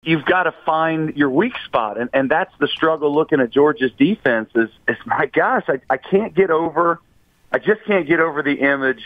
you've got to find your weak spot. And that's the struggle looking at Georgia's defense is my gosh, I can't get over, I just can't get over the image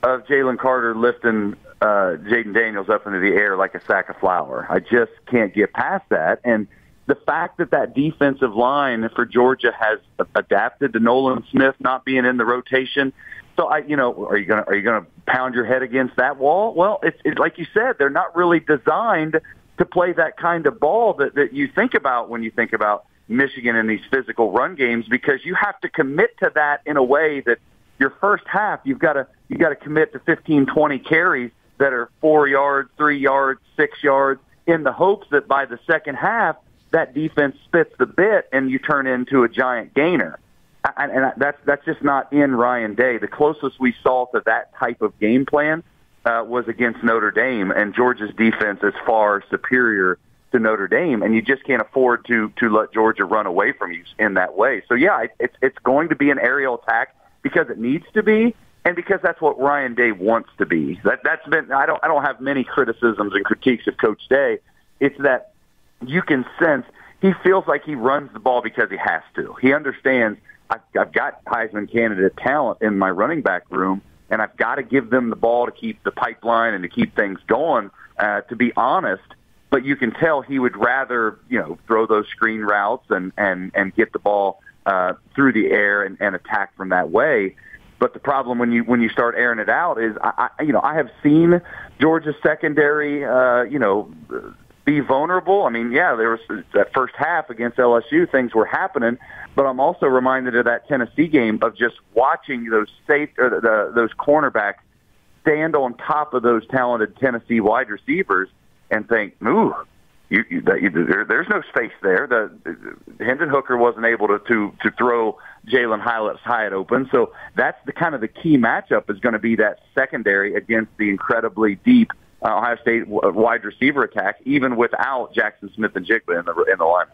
of Jalen Carter lifting Jaden Daniels up into the air like a sack of flour. I just can't get past that. And the fact that defensive line for Georgia has adapted to Nolan Smith not being in the rotation. So are you gonna pound your head against that wall? Well, it's like you said, they're not really designed to play that kind of ball that you think about when you think about Michigan in these physical run games, because you have to commit to that in a way that your first half you got to commit to 15, 20 carries that are 4 yards, 3 yards, 6 yards, in the hopes that by the second half that defense spits the bit and you turn into a giant gainer. And that's just not in Ryan Day. The closest we saw to that type of game plan was against Notre Dame, and Georgia's defense is far superior to Notre Dame, and you just can't afford to let Georgia run away from you in that way. So yeah, it's going to be an aerial attack because it needs to be, and because that's what Ryan Day wants to be. That's been I don't have many criticisms and critiques of Coach Day. It's that you can sense he feels like he runs the ball because he has to. He understands I've got Heisman candidate talent in my running back room, and I've got to give them the ball to keep the pipeline and to keep things going, to be honest. But you can tell he would rather, throw those screen routes and get the ball through the air and attack from that way. But the problem when you start airing it out is, I have seen Georgia's secondary, be vulnerable. I mean, yeah, there was that first half against LSU, things were happening, but I'm also reminded of that Tennessee game of just watching those those cornerbacks stand on top of those talented Tennessee wide receivers and think, ooh, there's no space there. The Hendon Hooker wasn't able to throw Jalen Hyatt open. So that's the kind of the key matchup is going to be that secondary against the incredibly deep Ohio State wide receiver attack, even without Jackson Smith and Jigba in the lineup.